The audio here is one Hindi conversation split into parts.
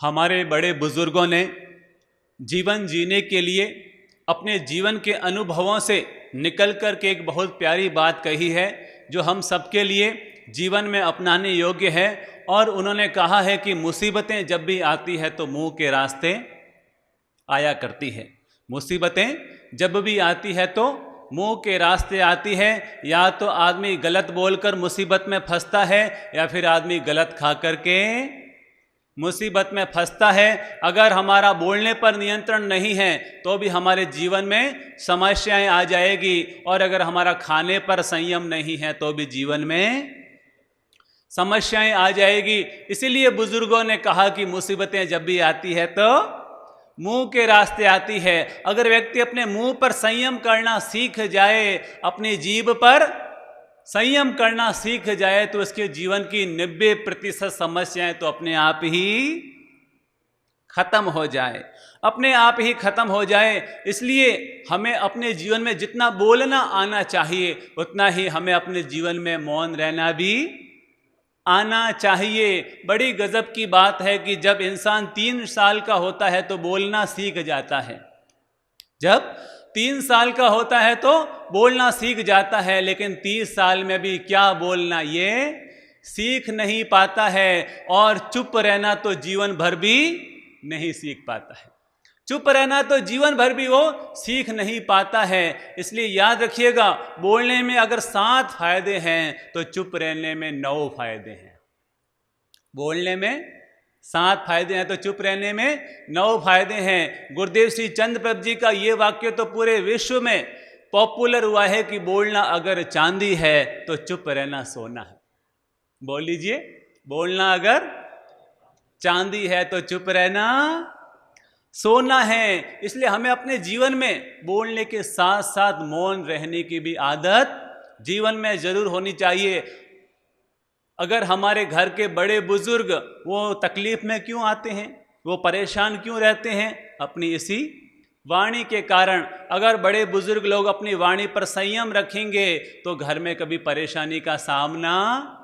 हमारे बड़े बुजुर्गों ने जीवन जीने के लिए अपने जीवन के अनुभवों से निकल कर के एक बहुत प्यारी बात कही है जो हम सबके लिए जीवन में अपनाने योग्य है। और उन्होंने कहा है कि मुसीबतें जब भी आती है तो मुंह के रास्ते आया करती है। मुसीबतें जब भी आती है तो मुंह के रास्ते आती है। या तो आदमी गलत बोलकर मुसीबत में फंसता है या फिर आदमी गलत खा करके मुसीबत में फंसता है। अगर हमारा बोलने पर नियंत्रण नहीं है तो भी हमारे जीवन में समस्याएं आ जाएगी, और अगर हमारा खाने पर संयम नहीं है तो भी जीवन में समस्याएं आ जाएगी। इसीलिए बुजुर्गों ने कहा कि मुसीबतें जब भी आती है तो मुंह के रास्ते आती है। अगर व्यक्ति अपने मुंह पर संयम करना सीख जाए, अपनी जीभ पर संयम करना सीख जाए, तो उसके जीवन की 90% समस्याएं तो अपने आप ही खत्म हो जाए, अपने आप ही खत्म हो जाए। इसलिए हमें अपने जीवन में जितना बोलना आना चाहिए उतना ही हमें अपने जीवन में मौन रहना भी आना चाहिए। बड़ी गजब की बात है कि जब इंसान 3 साल का होता है तो बोलना सीख जाता है। जब 3 साल का होता है तो बोलना सीख जाता है, लेकिन 30 साल में भी क्या बोलना ये सीख नहीं पाता है। और चुप रहना तो जीवन भर भी नहीं सीख पाता है। चुप रहना तो जीवन भर भी वो सीख नहीं पाता है। इसलिए याद रखिएगा, बोलने में अगर 7 फायदे हैं तो चुप रहने में 9 फायदे हैं। बोलने में 7 फायदे हैं तो चुप रहने में 9 फायदे हैं। गुरुदेव श्री चंद्र प्रभ जी का ये वाक्य तो पूरे विश्व में पॉपुलर हुआ है कि बोलना अगर चांदी है तो चुप रहना सोना है। बोल लीजिए, बोलना अगर चांदी है तो चुप रहना सोना है। इसलिए हमें अपने जीवन में बोलने के साथ साथ मौन रहने की भी आदत जीवन में जरूर होनी चाहिए। अगर हमारे घर के बड़े बुजुर्ग वो तकलीफ में क्यों आते हैं, वो परेशान क्यों रहते हैं? अपनी इसी वाणी के कारण। अगर बड़े बुजुर्ग लोग अपनी वाणी पर संयम रखेंगे तो घर में कभी परेशानी का सामना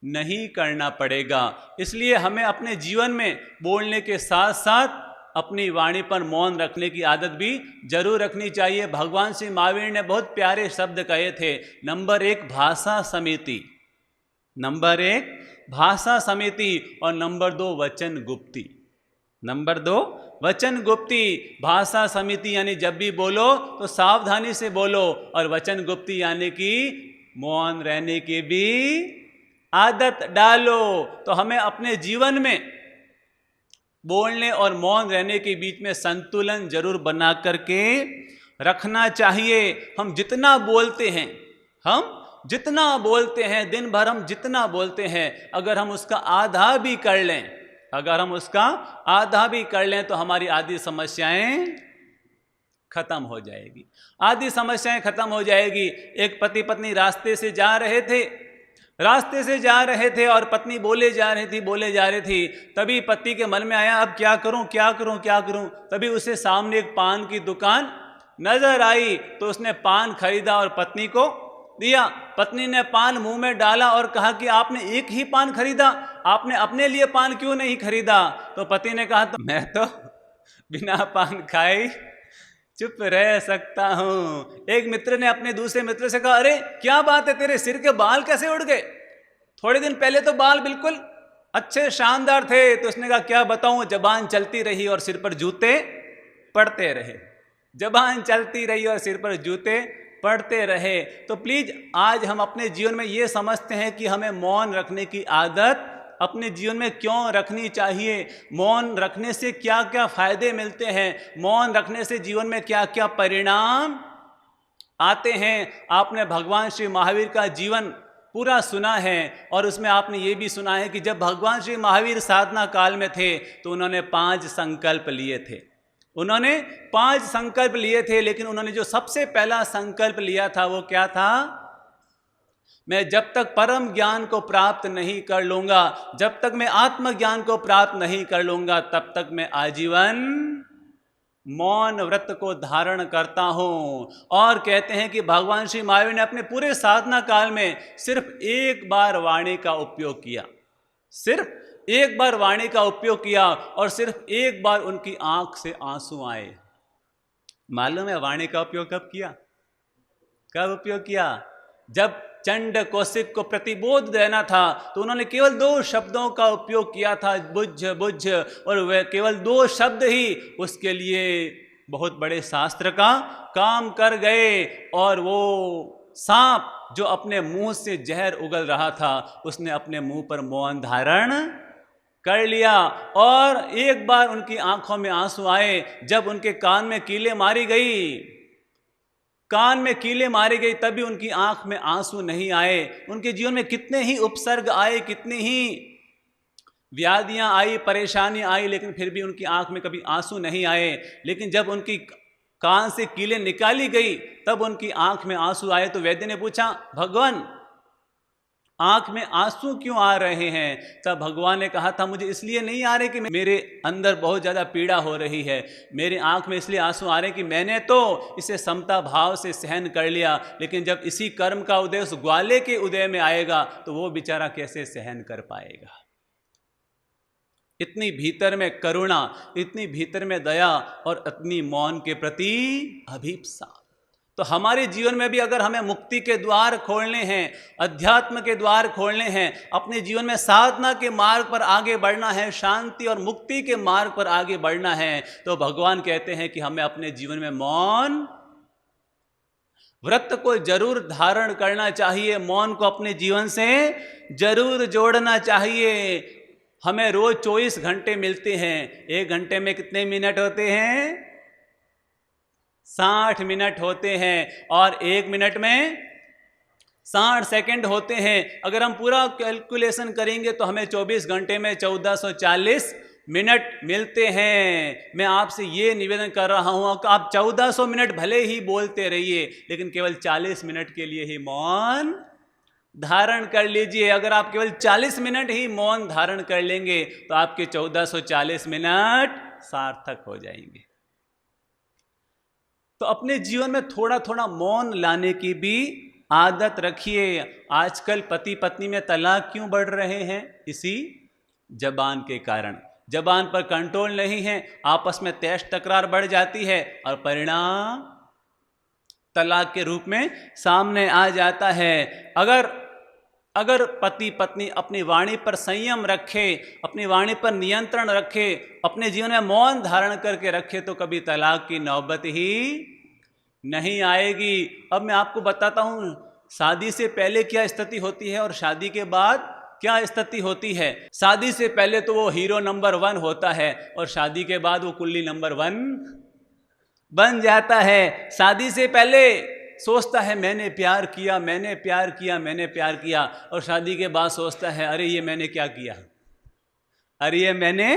नहीं करना पड़ेगा। इसलिए हमें अपने जीवन में बोलने के साथ साथ अपनी वाणी पर मौन रखने की आदत भी जरूर रखनी चाहिए। भगवान श्री महावीर ने बहुत प्यारे शब्द कहे थे। नंबर 1 भाषा समिति, नंबर 1 भाषा समिति, और नंबर 2 वचन गुप्ती। नंबर 2 वचन गुप्ती। भाषा समिति यानी जब भी बोलो तो सावधानी से बोलो, और वचन गुप्ती यानी कि मौन रहने की भी आदत डालो। तो हमें अपने जीवन में बोलने और मौन रहने के बीच में संतुलन जरूर बना करके रखना चाहिए। हम जितना बोलते हैं, दिन भर हम जितना बोलते हैं, अगर हम उसका आधा भी कर लें, तो हमारी आधी समस्याएं खत्म हो जाएगी। एक पति पत्नी रास्ते से जा रहे थे और पत्नी बोले जा रही थी। तभी पति के मन में आया, अब क्या करूं। तभी उसे सामने एक पान की दुकान नजर आई तो उसने पान खरीदा और पत्नी को दिया। पत्नी ने पान मुंह में डाला और कहा कि आपने एक ही पान खरीदा, आपने अपने लिए पान क्यों नहीं खरीदा? तो पति ने कहा, तो मैं तो बिना पान खाए चुप रह सकता हूं। एक मित्र ने अपने दूसरे मित्र से कहा, अरे क्या बात है, तेरे सिर के बाल कैसे उड़ गए? थोड़े दिन पहले तो बाल बिल्कुल अच्छे शानदार थे। तो उसने कहा, क्या बताऊं, जबान चलती रही और सिर पर जूते पड़ते रहे। तो प्लीज आज हम अपने जीवन में ये समझते हैं कि हमें मौन रखने की आदत अपने जीवन में क्यों रखनी चाहिए, मौन रखने से क्या क्या फायदे मिलते हैं, मौन रखने से जीवन में क्या क्या परिणाम आते हैं। आपने भगवान श्री महावीर का जीवन पूरा सुना है, और उसमें आपने ये भी सुना है कि जब भगवान श्री महावीर साधना काल में थे तो उन्होंने 5 संकल्प लिए थे। लेकिन उन्होंने जो सबसे पहला संकल्प लिया था वो क्या था? मैं जब तक परम ज्ञान को प्राप्त नहीं कर लूंगा, जब तक मैं आत्मज्ञान को प्राप्त नहीं कर लूंगा, तब तक मैं आजीवन मौन व्रत को धारण करता हूं। और कहते हैं कि भगवान श्री महावीर ने अपने पूरे साधना काल में सिर्फ एक बार वाणी का उपयोग किया, सिर्फ एक बार वाणी का उपयोग किया और सिर्फ एक बार उनकी आंख से आंसू आए। मालूम है वाणी का उपयोग कब किया? कब उपयोग किया? जब चंड कौशिक को प्रतिबोध देना था तो उन्होंने केवल 2 शब्दों का उपयोग किया था, बुझ बुझ, और वह केवल 2 शब्द ही उसके लिए बहुत बड़े शास्त्र का काम कर गए। और वो सांप जो अपने मुंह से जहर उगल रहा था उसने अपने मुंह पर मौन धारण कर लिया। और एक बार उनकी आंखों में आंसू आए जब उनके कान में कीलें मारी गई, कान में कीलें मारी गई, तभी उनकी आंख में आंसू नहीं आए। उनके जीवन में कितने ही उपसर्ग आए, कितनी ही व्याधियां आई, परेशानी आई, लेकिन फिर भी उनकी आंख में कभी आंसू नहीं आए। लेकिन जब उनकी कान से कीलें निकाली गई तब उनकी आंख में आंसू आए। तो वैद्य ने पूछा, भगवान आंख में आंसू क्यों आ रहे हैं? तब भगवान ने कहा था, मुझे इसलिए नहीं आ रहे कि मेरे अंदर बहुत ज़्यादा पीड़ा हो रही है, मेरे आंख में इसलिए आंसू आ रहे हैं कि मैंने तो इसे समता भाव से सहन कर लिया, लेकिन जब इसी कर्म का उदय उस ग्वाले के उदय में आएगा तो वो बेचारा कैसे सहन कर पाएगा। इतनी भीतर में करुणा, इतनी भीतर में दया और इतनी मौन के प्रति अभीप्सा। तो हमारे जीवन में भी अगर हमें मुक्ति के द्वार खोलने हैं, अध्यात्म के द्वार खोलने हैं, अपने जीवन में साधना के मार्ग पर आगे बढ़ना है, शांति और मुक्ति के मार्ग पर आगे बढ़ना है, तो भगवान कहते हैं कि हमें अपने जीवन में मौन व्रत को जरूर धारण करना चाहिए, मौन को अपने जीवन से जरूर जोड़ना चाहिए। हमें रोज 24 घंटे मिलते हैं, 1 घंटे में कितने मिनट होते हैं? 60 मिनट होते हैं, और 1 मिनट में 60 सेकंड होते हैं। अगर हम पूरा कैलकुलेशन करेंगे तो हमें 24 घंटे में 1440 मिनट मिलते हैं। मैं आपसे ये निवेदन कर रहा हूं कि आप 1400 मिनट भले ही बोलते रहिए, लेकिन केवल 40 मिनट के लिए ही मौन धारण कर लीजिए। अगर आप केवल 40 मिनट ही मौन धारण कर लेंगे तो आपके 1440 मिनट सार्थक हो जाएंगे। तो अपने जीवन में थोड़ा थोड़ा मौन लाने की भी आदत रखिए। आजकल पति पत्नी में तलाक क्यों बढ़ रहे हैं? इसी जबान के कारण। जबान पर कंट्रोल नहीं है, आपस में तैश तकरार बढ़ जाती है और परिणाम तलाक के रूप में सामने आ जाता है। अगर पति पत्नी अपनी वाणी पर संयम रखे, अपनी वाणी पर नियंत्रण रखे, अपने जीवन में मौन धारण करके रखे, तो कभी तलाक की नौबत ही नहीं आएगी। अब मैं आपको बताता हूँ शादी से पहले क्या स्थिति होती है और शादी के बाद क्या स्थिति होती है। शादी से पहले तो वो हीरो नंबर 1 होता है और शादी के बाद वो कुल्ली नंबर 1 बन जाता है। शादी से पहले सोचता है मैंने प्यार किया, मैंने प्यार किया, मैंने प्यार किया, और शादी के बाद सोचता है अरे ये मैंने क्या किया, अरे ये मैंने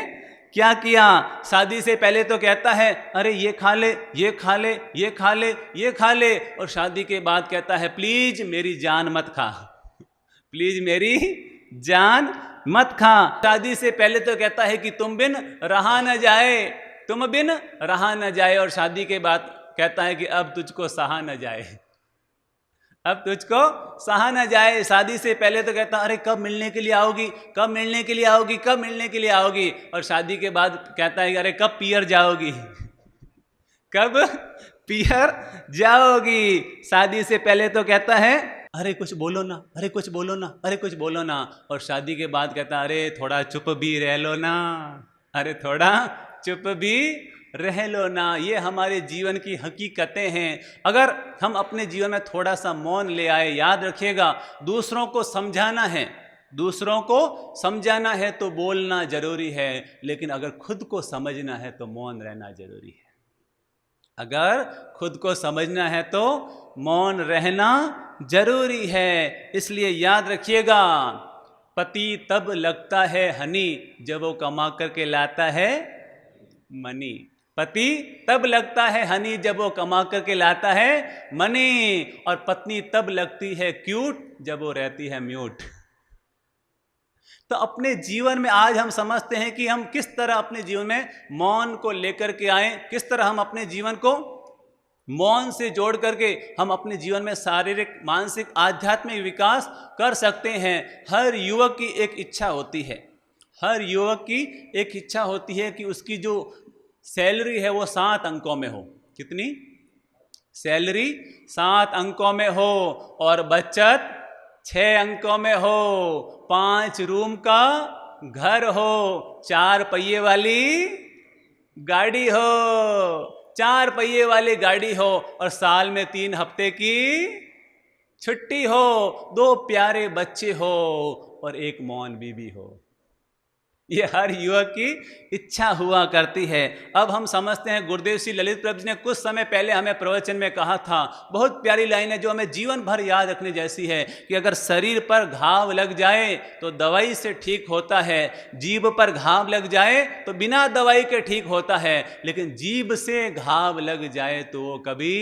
क्या किया। शादी से पहले तो कहता है अरे ये खा ले, ये खा ले, ये खा ले, ये खा ले, और शादी के बाद कहता है प्लीज मेरी जान मत खा, प्लीज मेरी जान मत खा। शादी से पहले तो कहता है कि तुम बिन रहा न जाए, तुम बिन रहा न जाए, और शादी के बाद कहता है कि अब तुझको सहा न जाए, अब तुझको सहा न जाए। शादी से पहले तो कहता अरे कब मिलने के लिए आओगी, कब मिलने के लिए आओगी, कब मिलने के लिए आओगी, और शादी के बाद कहता है कि अरे कब पियर जाओगी, कब पियर जाओगी। शादी से पहले तो कहता है अरे कुछ बोलो ना, अरे कुछ बोलो ना, अरे कुछ बोलो ना, और शादी के बाद कहता अरे थोड़ा चुप भी रह लो ना, अरे थोड़ा चुप भी रह लो ना। ये हमारे जीवन की हकीकतें हैं। अगर हम अपने जीवन में थोड़ा सा मौन ले आए, याद रखिएगा दूसरों को समझाना है, दूसरों को समझाना है तो बोलना जरूरी है, लेकिन अगर खुद को समझना है तो मौन रहना जरूरी है। अगर खुद को समझना है तो मौन रहना जरूरी है। इसलिए याद रखिएगा पति तब लगता है हनी जब वो कमा करके लाता है मनी। पति तब लगता है हनी जब वो कमा करके लाता है मनी, और पत्नी तब लगती है क्यूट जब वो रहती है म्यूट। तो अपने जीवन में आज हम समझते हैं कि हम किस तरह अपने जीवन में मौन को लेकर के आए, किस तरह हम अपने जीवन को मौन से जोड़ करके हम अपने जीवन में शारीरिक, मानसिक, आध्यात्मिक विकास कर सकते हैं। हर युवक की एक इच्छा होती है, हर युवक की एक इच्छा होती है कि उसकी जो सैलरी है वो 7 अंकों में हो। कितनी? सैलरी 7 अंकों में हो और बचत 6 अंकों में हो, 5 रूम का घर हो, 4 पहिए वाली गाड़ी हो, 4 पहिए वाली गाड़ी हो और साल में 3 हफ्ते की छुट्टी हो, 2 प्यारे बच्चे हो और एक मौन बीबी हो। ये हर युवक की इच्छा हुआ करती है। अब हम समझते हैं, गुरुदेव श्री ललित प्रभु जी ने कुछ समय पहले हमें प्रवचन में कहा था, बहुत प्यारी लाइन है जो हमें जीवन भर याद रखने जैसी है, कि अगर शरीर पर घाव लग जाए तो दवाई से ठीक होता है, जीभ पर घाव लग जाए तो बिना दवाई के ठीक होता है, लेकिन जीभ से घाव लग जाए तो वो कभी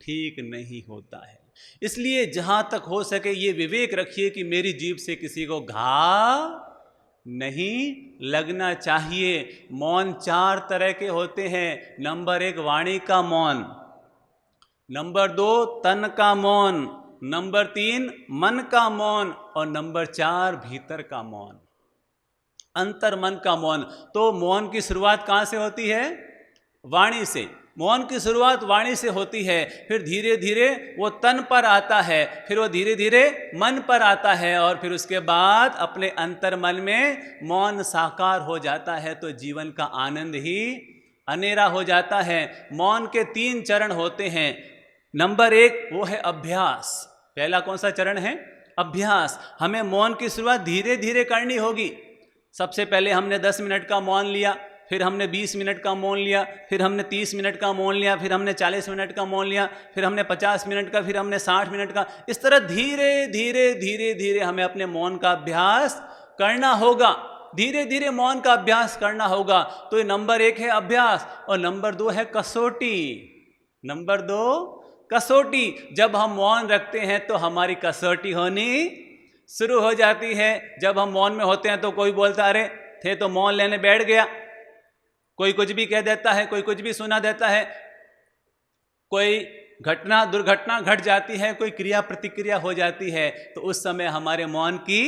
ठीक नहीं होता है। इसलिए जहां तक हो सके ये विवेक रखिए कि मेरी जीभ से किसी को घाव नहीं लगना चाहिए। मौन 4 तरह के होते हैं। नंबर 1 वाणी का मौन, नंबर 2 तन का मौन, नंबर 3 मन का मौन और नंबर 4 भीतर का मौन, अंतर मन का मौन। तो मौन की शुरुआत कहाँ से होती है? वाणी से। मौन की शुरुआत वाणी से होती है, फिर धीरे धीरे वो तन पर आता है, फिर वो धीरे धीरे मन पर आता है और फिर उसके बाद अपने अंतर मन में मौन साकार हो जाता है, तो जीवन का आनंद ही अनेरा हो जाता है। मौन के 3 चरण होते हैं। नंबर 1 वो है अभ्यास। पहला कौन सा चरण है? अभ्यास। हमें मौन की शुरुआत धीरे धीरे करनी होगी। सबसे पहले हमने 10 मिनट का मौन लिया, फिर हमने 20 मिनट का मौन लिया, फिर हमने 30 मिनट का मौन लिया, फिर हमने 40 मिनट का मौन लिया, फिर हमने 50 मिनट का, फिर हमने 60 मिनट का। इस तरह धीरे धीरे धीरे धीरे हमें अपने मौन का अभ्यास करना होगा, धीरे धीरे मौन का अभ्यास करना होगा। तो ये नंबर 1 है अभ्यास और नंबर 2 है कसौटी। नंबर 2 कसौटी। जब हम मौन रखते हैं तो हमारी कसौटी होनी शुरू हो जाती है। जब हम मौन में होते हैं तो कोई बोलता अरे थे तो मौन लेने बैठ गया, कोई कुछ भी कह देता है, कोई कुछ भी सुना देता है, कोई घटना दुर्घटना घट जाती है, कोई क्रिया प्रतिक्रिया हो जाती है, तो उस समय हमारे मौन की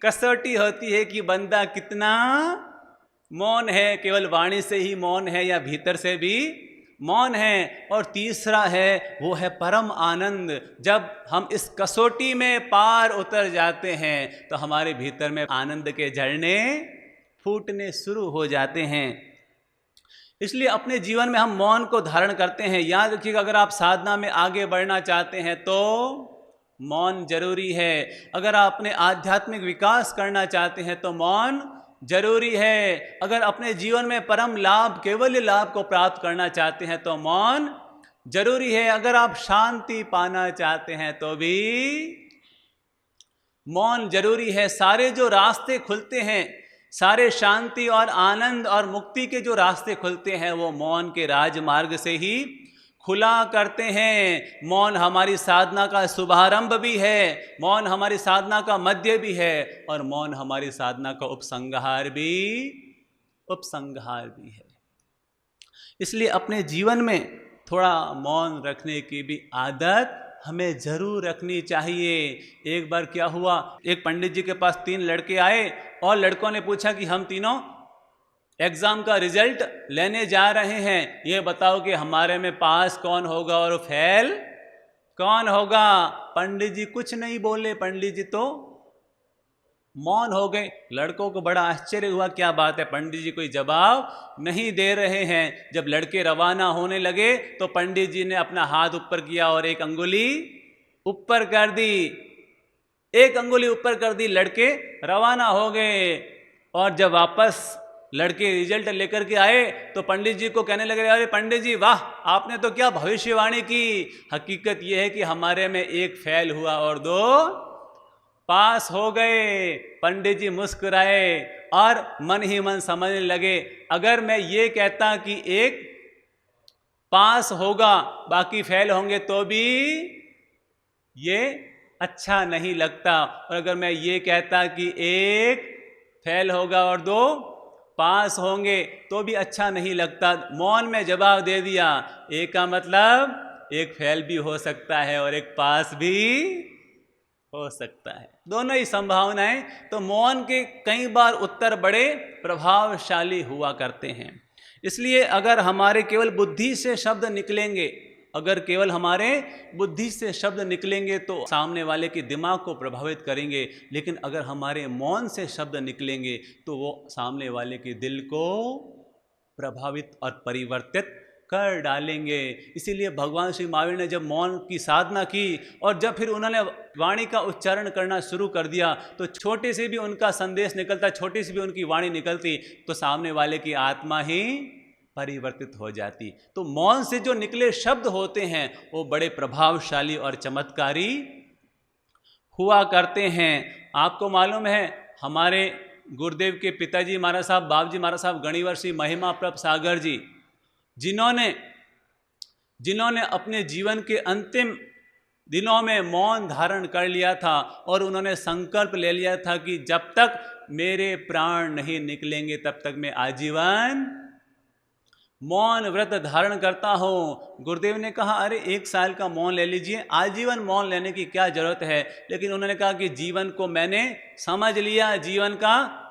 कसौटी होती है कि बंदा कितना मौन है, केवल वाणी से ही मौन है या भीतर से भी मौन है। और तीसरा है वो है परम आनंद। जब हम इस कसौटी में पार उतर जाते हैं तो हमारे भीतर में आनंद के झरने फूटने शुरू हो जाते हैं। इसलिए अपने जीवन में हम मौन को धारण करते हैं। याद रखिएगा, अगर आप साधना में आगे बढ़ना चाहते हैं तो मौन जरूरी है। अगर आप अपने आध्यात्मिक विकास करना चाहते हैं तो मौन जरूरी है। अगर अपने जीवन में परम लाभ, केवल लाभ को प्राप्त करना चाहते हैं तो मौन जरूरी है। अगर आप शांति पाना चाहते हैं तो भी मौन जरूरी है। सारे जो रास्ते खुलते हैं, सारे शांति और आनंद और मुक्ति के जो रास्ते खुलते हैं वो मौन के राजमार्ग से ही खुला करते हैं। मौन हमारी साधना का शुभारंभ भी है, मौन हमारी साधना का मध्य भी है और मौन हमारी साधना का उपसंहार भी है। इसलिए अपने जीवन में थोड़ा मौन रखने की भी आदत हमें जरूर रखनी चाहिए। एक बार क्या हुआ, एक पंडित जी के पास 3 लड़के आए और लड़कों ने पूछा कि हम तीनों एग्जाम का रिजल्ट लेने जा रहे हैं, ये बताओ कि हमारे में पास कौन होगा और फेल कौन होगा। पंडित जी कुछ नहीं बोले, पंडित जी तो मौन हो गए। लड़कों को बड़ा आश्चर्य हुआ, क्या बात है, पंडित जी कोई जवाब नहीं दे रहे हैं। जब लड़के रवाना होने लगे तो पंडित जी ने अपना हाथ ऊपर किया और एक अंगुली ऊपर कर दी, एक अंगुली ऊपर कर दी, लड़के रवाना हो गए। और जब वापस लड़के रिजल्ट लेकर के आए तो पंडित जी को कहने लगे, अरे पंडित जी वाह, आपने तो क्या भविष्यवाणी की। हकीकत यह है कि हमारे में 1 फेल हुआ और 2 पास हो गए। पंडित जी मुस्कुराए और मन ही मन समझने लगे, अगर मैं ये कहता कि 1 पास होगा बाकी फेल होंगे तो भी ये अच्छा नहीं लगता, और अगर मैं ये कहता कि 1 फेल होगा और 2 पास होंगे तो भी अच्छा नहीं लगता। मौन में जवाब दे दिया, 1 का मतलब 1 फेल भी हो सकता है और 1 पास भी हो सकता है। दोनों ही संभावनाएं। तो मौन के कई बार उत्तर बड़े प्रभावशाली हुआ करते हैं। इसलिए अगर हमारे केवल बुद्धि से शब्द निकलेंगे, अगर केवल हमारे बुद्धि से शब्द निकलेंगे तो सामने वाले के दिमाग को प्रभावित करेंगे, लेकिन अगर हमारे मौन से शब्द निकलेंगे तो वो सामने वाले के दिल को प्रभावित और परिवर्तित कर डालेंगे। इसीलिए भगवान श्री महावीर ने जब मौन की साधना की और जब फिर उन्होंने वाणी का उच्चारण करना शुरू कर दिया तो छोटे से भी उनका संदेश निकलता, छोटी सी भी उनकी वाणी निकलती तो सामने वाले की आत्मा ही परिवर्तित हो जाती। तो मौन से जो निकले शब्द होते हैं वो बड़े प्रभावशाली और चमत्कारी हुआ करते हैं। आपको मालूम है हमारे गुरुदेव के पिताजी महाराज साहब, बाबूजी महाराज साहब गणिवर श्री महिमा प्रभ सागर जी, जिन्होंने अपने जीवन के अंतिम दिनों में मौन धारण कर लिया था और उन्होंने संकल्प ले लिया था कि जब तक मेरे प्राण नहीं निकलेंगे तब तक मैं आजीवन मौन व्रत धारण करता हूँ। गुरुदेव ने कहा अरे 1 साल का मौन ले लीजिए, आजीवन मौन लेने की क्या जरूरत है। लेकिन उन्होंने कहा कि जीवन को मैंने समझ लिया, जीवन का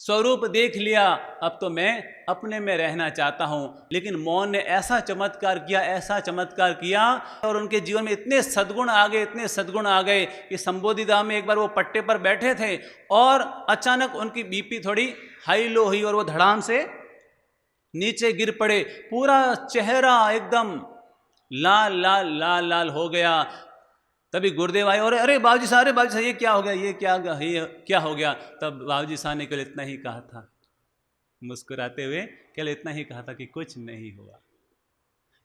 स्वरूप देख लिया, अब तो मैं अपने में रहना चाहता हूँ। लेकिन मौन ने ऐसा चमत्कार किया, ऐसा चमत्कार किया और उनके जीवन में इतने सद्गुण आ गए, इतने सद्गुण आ गए कि संबोधि धाम में एक बार वो पट्टे पर बैठे थे और अचानक उनकी बीपी थोड़ी हाई लो हुई और वो धड़ाम से नीचे गिर पड़े। पूरा चेहरा एकदम लाल लाल लाल लाल हो गया। तभी गुरुदेव आए और अरे बाबूजी साहब, अरे बाबूजी साहब ये क्या हो गया, ये क्या हो गया। तब बाबूजी साहब ने केवल इतना ही कहा था, मुस्कुराते हुए केवल इतना ही कहा था कि कुछ नहीं हुआ।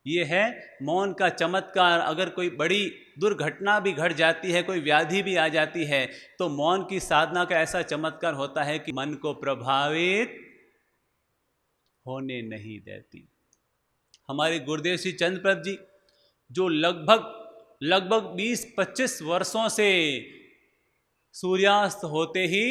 ये है मौन का चमत्कार। अगर कोई बड़ी दुर्घटना भी घट जाती है, कोई व्याधि भी आ जाती है, तो मौन की साधना का ऐसा चमत्कार होता है कि मन को प्रभावित होने नहीं देती। हमारे गुरुदेव श्री चंद्रप्रभ जी जो लगभग 20-25 वर्षों से सूर्यास्त होते ही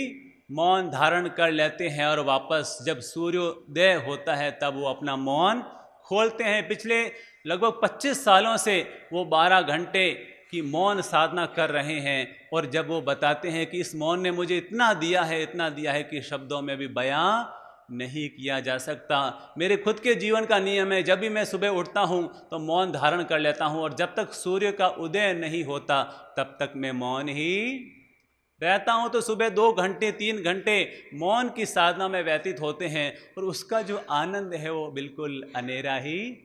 मौन धारण कर लेते हैं और वापस जब सूर्योदय होता है तब वो अपना मौन खोलते हैं। पिछले लगभग 25 सालों से वो 12 घंटे की मौन साधना कर रहे हैं और जब वो बताते हैं कि इस मौन ने मुझे इतना दिया है कि शब्दों में भी बयां नहीं किया जा सकता। मेरे खुद के जीवन का नियम है, जब भी मैं सुबह उठता हूँ तो मौन धारण कर लेता हूँ और जब तक सूर्य का उदय नहीं होता तब तक मैं मौन ही रहता हूँ। तो सुबह 2 घंटे 3 घंटे मौन की साधना में व्यतीत होते हैं और उसका जो आनंद है वो बिल्कुल अनेरा ही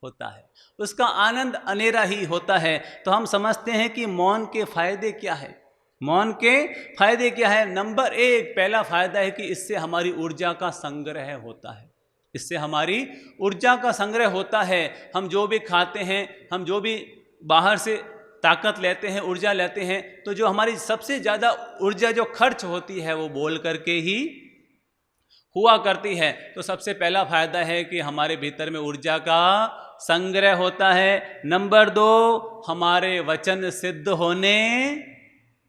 होता है, उसका आनंद अनेरा ही होता है। तो हम समझते हैं कि मौन के फायदे क्या है। मौन के फायदे क्या है। नंबर 1 पहला फायदा है कि इससे हमारी ऊर्जा का संग्रह होता है। इससे हमारी ऊर्जा का संग्रह होता है। हम जो भी खाते हैं, हम जो भी बाहर से ताकत लेते हैं, ऊर्जा लेते हैं, तो जो हमारी सबसे ज़्यादा ऊर्जा जो खर्च होती है वो बोल करके ही हुआ करती है। तो सबसे पहला फायदा है कि हमारे भीतर में ऊर्जा का संग्रह होता है। नंबर 2 हमारे वचन सिद्ध होने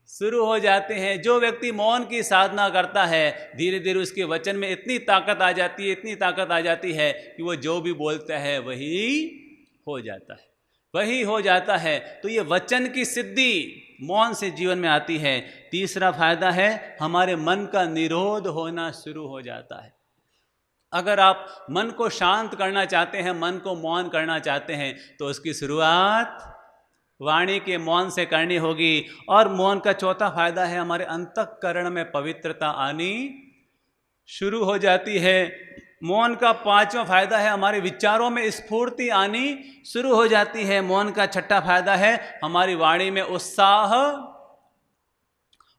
शुरू हो जाते हैं। जो व्यक्ति मौन की साधना करता है धीरे धीरे उसके वचन में इतनी ताकत आ जाती है, इतनी ताकत आ जाती है कि वो जो भी बोलता है वही हो जाता है, वही हो जाता है। तो ये वचन की सिद्धि मौन से जीवन में आती है। तीसरा फायदा है हमारे मन का निरोध होना शुरू हो जाता है। अगर आप मन को शांत करना चाहते हैं, मन को मौन करना चाहते हैं, तो उसकी शुरुआत वाणी के मौन से करनी होगी। और मौन का चौथा फायदा है हमारे अंतःकरण में पवित्रता आनी शुरू हो जाती है। मौन का 5वां फायदा है हमारे विचारों में स्फूर्ति आनी शुरू हो जाती है। मौन का 6ठा फायदा है हमारी वाणी में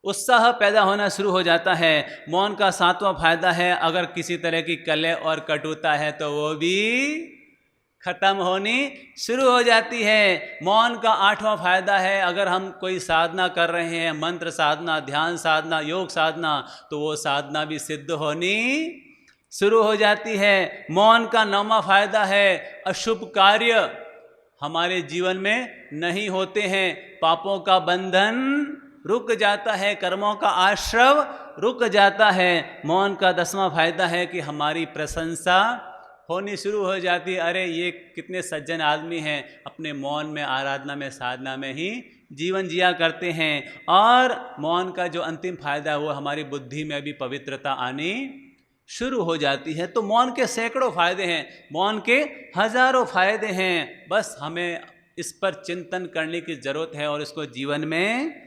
उत्साह पैदा होना शुरू हो जाता है। मौन का 7वां फायदा है अगर किसी तरह की कलह और कटुता है तो वो भी खत्म होनी शुरू हो जाती है। मौन का 8वां फायदा है अगर हम कोई साधना कर रहे हैं, मंत्र साधना, ध्यान साधना, योग साधना, तो वो साधना भी सिद्ध होनी शुरू हो जाती है। मौन का 9वां फायदा है अशुभ कार्य हमारे जीवन में नहीं होते हैं, पापों का बंधन रुक जाता है, कर्मों का आश्रव रुक जाता है। मौन का 10वां फायदा है कि हमारी प्रशंसा होनी शुरू हो जाती है। अरे ये कितने सज्जन आदमी हैं, अपने मौन में, आराधना में, साधना में ही जीवन जिया करते हैं। और मौन का जो अंतिम फायदा है वो हमारी बुद्धि में भी पवित्रता आनी शुरू हो जाती है। तो मौन के सैकड़ों फायदे हैं, मौन के हजारों फायदे हैं, बस हमें इस पर चिंतन करने की जरूरत है और इसको जीवन में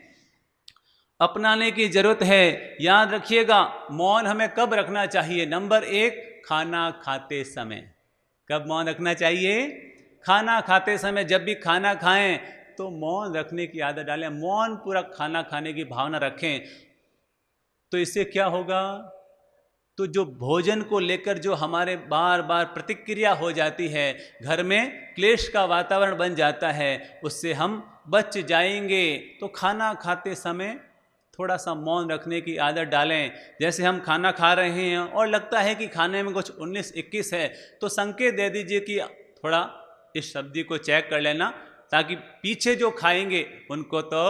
अपनाने की जरूरत है। याद रखिएगा, मौन हमें कब रखना चाहिए? नंबर 1, खाना खाते समय। कब मौन रखना चाहिए? खाना खाते समय। जब भी खाना खाएं तो मौन रखने की आदत डालें, मौन पूर्वक खाना खाने की भावना रखें। तो इससे क्या होगा? तो जो भोजन को लेकर जो हमारे बार बार प्रतिक्रिया हो जाती है, घर में क्लेश का वातावरण बन जाता है, उससे हम बच जाएंगे। तो खाना खाते समय थोड़ा सा मौन रखने की आदत डालें। जैसे हम खाना खा रहे हैं और लगता है कि खाने में कुछ 19-21 है, तो संकेत दे दीजिए कि थोड़ा इस सब्जी को चेक कर लेना, ताकि पीछे जो खाएंगे उनको तो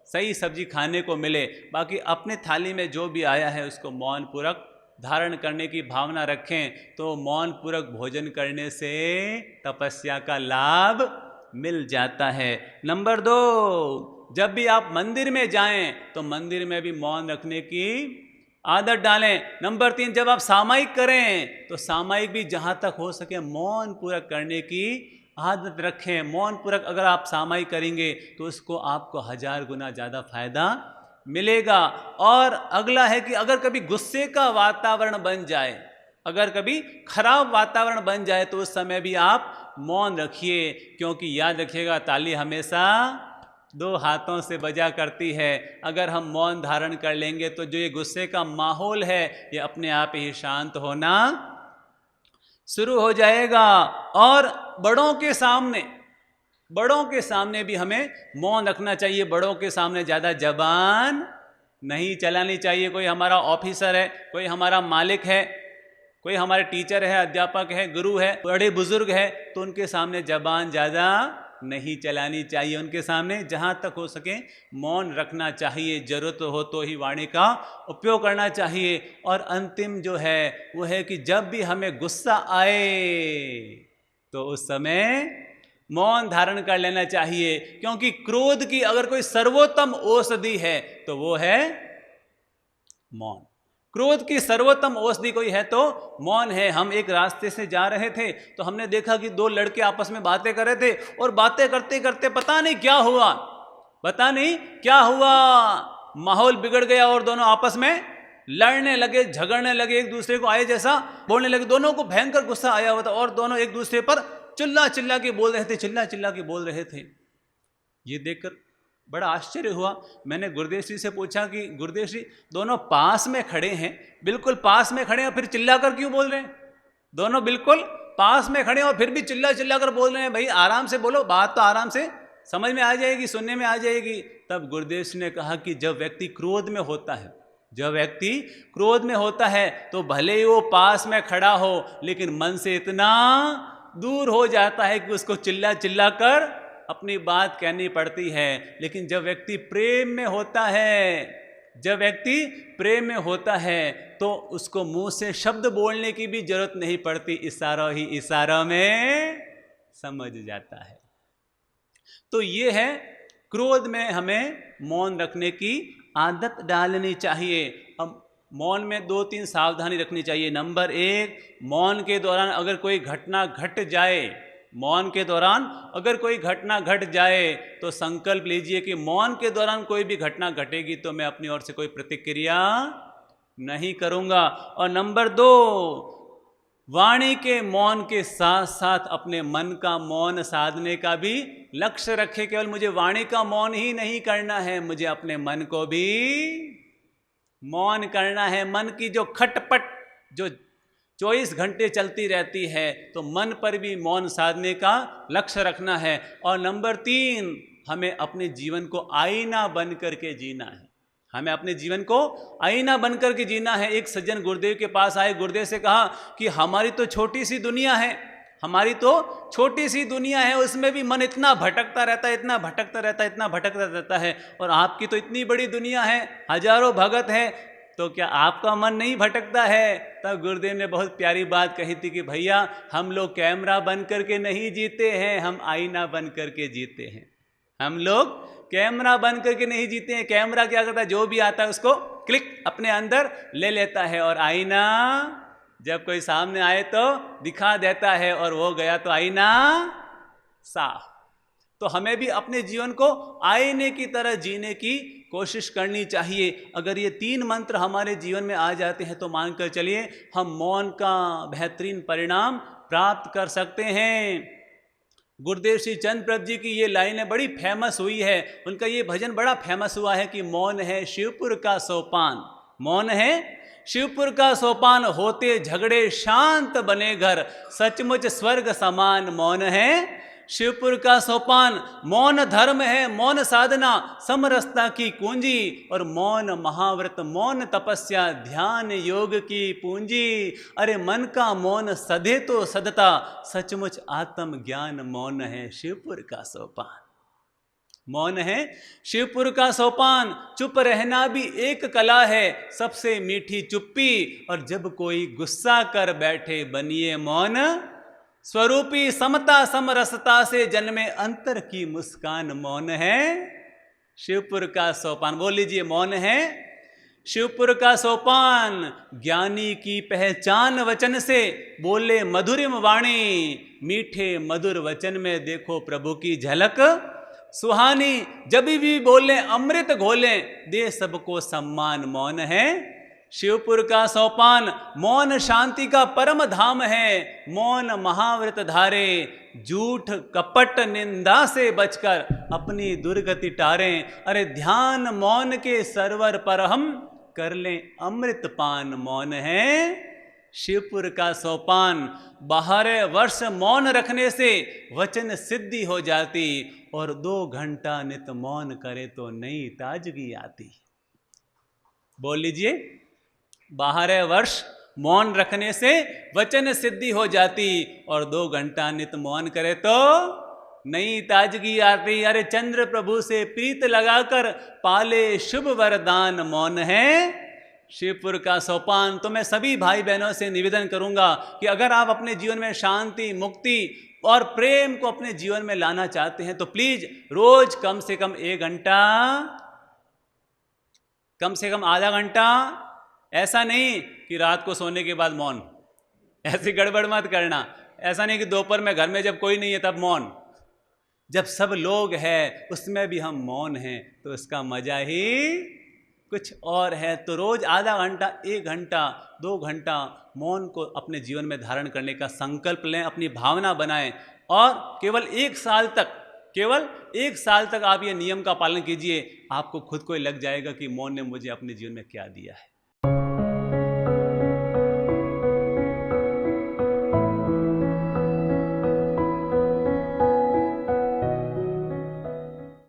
सही सब्जी खाने को मिले। बाकी अपने थाली में जो भी आया है उसको मौन पूर्वक धारण करने की भावना रखें। तो मौन पूर्वक भोजन करने से तपस्या का लाभ मिल जाता है। नंबर 2, जब भी आप मंदिर में जाएं तो मंदिर में भी मौन रखने की आदत डालें। नंबर 3, जब आप सामायिक करें तो सामायिक भी जहां तक हो सके मौन पूर्वक करने की आदत रखें। मौन पूर्वक अगर आप सामायिक करेंगे तो उसको आपको 1000 गुना ज़्यादा फायदा मिलेगा। और अगला है कि अगर कभी गुस्से का वातावरण बन जाए, अगर कभी खराब वातावरण बन जाए, तो उस समय भी आप मौन रखिए, क्योंकि याद रखिएगा ताली हमेशा 2 हाथों से बजा करती है। अगर हम मौन धारण कर लेंगे तो जो ये गुस्से का माहौल है ये अपने आप ही शांत होना शुरू हो जाएगा। और बड़ों के सामने भी हमें मौन रखना चाहिए। बड़ों के सामने ज़्यादा जबान नहीं चलानी चाहिए। कोई हमारा ऑफिसर है, कोई हमारा मालिक है, कोई हमारे टीचर है, अध्यापक है, गुरु है, बड़े बुजुर्ग है, तो उनके सामने जबान ज़्यादा नहीं चलानी चाहिए। उनके सामने जहाँ तक हो सके मौन रखना चाहिए। जरूरत हो तो ही वाणी का उपयोग करना चाहिए। और अंतिम जो है वो है कि जब भी हमें गुस्सा आए तो उस समय मौन धारण कर लेना चाहिए, क्योंकि क्रोध की अगर कोई सर्वोत्तम औषधि है तो वो है मौन। क्रोध की सर्वोत्तम औषधि कोई है तो मौन है। हम एक रास्ते से जा रहे थे तो हमने देखा कि 2 लड़के आपस में बातें कर रहे थे, और बातें करते करते पता नहीं क्या हुआ, माहौल बिगड़ गया और दोनों आपस में लड़ने लगे, झगड़ने लगे, एक दूसरे को आए जैसा बोलने लगे। दोनों को भयंकर गुस्सा आया हुआ था और दोनों एक दूसरे पर चिल्ला के बोल रहे थे। ये देखकर बड़ा आश्चर्य हुआ। मैंने गुरुदेव जी से पूछा कि गुरुदेव जी, दोनों पास में खड़े हैं, बिल्कुल पास में खड़े हैं, फिर चिल्लाकर क्यों बोल रहे हैं? दोनों बिल्कुल पास में खड़े हैं और फिर भी चिल्ला कर बोल रहे हैं। भाई आराम से बोलो, बात तो आराम से समझ में आ जाएगी, सुनने में आ जाएगी। तब गुरुदेव जी ने कहा कि जब व्यक्ति क्रोध में होता है तो भले ही वो पास में खड़ा हो, लेकिन मन से इतना दूर हो जाता है कि उसको चिल्ला कर अपनी बात कहनी पड़ती है। लेकिन जब व्यक्ति प्रेम में होता है तो उसको मुंह से शब्द बोलने की भी जरूरत नहीं पड़ती, इशारों में समझ जाता है। तो ये है, क्रोध में हमें मौन रखने की आदत डालनी चाहिए। अब मौन में 2-3 सावधानी रखनी चाहिए। नंबर 1, मौन के दौरान अगर कोई घटना घट जाए तो संकल्प लीजिए कि मौन के दौरान कोई भी घटना घटेगी तो मैं अपनी ओर से कोई प्रतिक्रिया नहीं करूंगा। और नंबर 2, वाणी के मौन के साथ साथ अपने मन का मौन साधने का भी लक्ष्य रखें। केवल मुझे वाणी का मौन ही नहीं करना है, मुझे अपने मन को भी मौन करना है। मन की जो खटपट जो 24 घंटे चलती रहती है, तो मन पर भी मौन साधने का लक्ष्य रखना है। और नंबर 3, हमें अपने जीवन को आईना बन करके जीना है। एक सज्जन गुरुदेव के पास आए, गुरुदेव से कहा कि हमारी तो छोटी सी दुनिया है, उसमें भी मन इतना भटकता रहता है, और आपकी तो इतनी बड़ी दुनिया है, हजारों भगत हैं, तो क्या आपका मन नहीं भटकता है? तब गुरुदेव ने बहुत प्यारी बात कही थी कि भैया, हम लोग कैमरा बन करके नहीं जीते हैं, हम आईना बन करके जीते हैं। हम लोग कैमरा बंद करके नहीं जीते हैं। कैमरा क्या करता है, जो भी आता है उसको क्लिक अपने अंदर ले लेता है, और आईना जब कोई सामने आए तो दिखा देता है, और वो गया तो आईना साफ। तो हमें भी अपने जीवन को आईने की तरह जीने की कोशिश करनी चाहिए। अगर ये 3 मंत्र हमारे जीवन में आ जाते हैं तो मानकर चलिए हम मौन का बेहतरीन परिणाम प्राप्त कर सकते हैं। गुरुदेव श्री चंद्रप्रभ जी की ये लाइनें बड़ी फेमस हुई है, उनका ये भजन बड़ा फेमस हुआ है कि मौन है शिवपुर का सोपान, मौन है शिवपुर का सोपान, होते झगड़े शांत बने घर, सचमुच स्वर्ग समान मौन है शिवपुर का सोपान। मौन धर्म है, मौन साधना, समरसता की कुंजी, और मौन महाव्रत, मौन तपस्या, ध्यान योग की पूंजी। अरे मन का मौन सधे तो सधता, सचमुच आत्म ज्ञान मौन है शिवपुर का सोपान। मौन है शिवपुर का सोपान, चुप रहना भी एक कला है, सबसे मीठी चुप्पी, और जब कोई गुस्सा कर बैठे बनिए मौन स्वरूपी, समता समरसता से जन्मे अंतर की मुस्कान मौन है शिवपुर का सोपान। बोल लीजिए, मौन है शिवपुर का सोपान। ज्ञानी की पहचान वचन से, बोले मधुरिम वाणी, मीठे मधुर वचन में देखो प्रभु की झलक सुहानी। जब भी बोले अमृत घोले, दे सबको सम्मान मौन है शिवपुर का सोपान। मौन शांति का परम धाम है, मौन महाव्रत धारे, झूठ कपट निंदा से बचकर अपनी दुर्गति टारें। अरे ध्यान मौन के सरवर पर हम कर लें अमृत पान, मौन है शिवपुर का सोपान। 12 वर्ष मौन रखने से वचन सिद्धि हो जाती, और 2 घंटा नित मौन करे तो नई ताजगी आती। बोल लीजिए, 12 वर्ष मौन रखने से वचन सिद्धि हो जाती, और 2 घंटा नित मौन करे तो नई ताजगी आती। अरे चंद्र प्रभु से प्रीत लगाकर पाले शुभ वरदान, मौन है शिवपुर का सोपान। तो मैं सभी भाई बहनों से निवेदन करूंगा कि अगर आप अपने जीवन में शांति, मुक्ति और प्रेम को अपने जीवन में लाना चाहते हैं तो प्लीज रोज कम से कम 1 घंटा, कम से कम आधा घंटा, ऐसा नहीं कि रात को सोने के बाद मौन, ऐसी गड़बड़ मत करना। ऐसा नहीं कि दोपहर में घर में जब कोई नहीं है तब मौन, जब सब लोग हैं उसमें भी हम मौन हैं, तो इसका मजा ही कुछ और है। तो रोज आधा घंटा, 1 घंटा, 2 घंटा मौन को अपने जीवन में धारण करने का संकल्प लें, अपनी भावना बनाएं, और केवल 1 साल तक, केवल 1 साल तक आप ये नियम का पालन कीजिए। आपको खुद को लग जाएगा कि मौन ने मुझे अपने जीवन में क्या दिया है।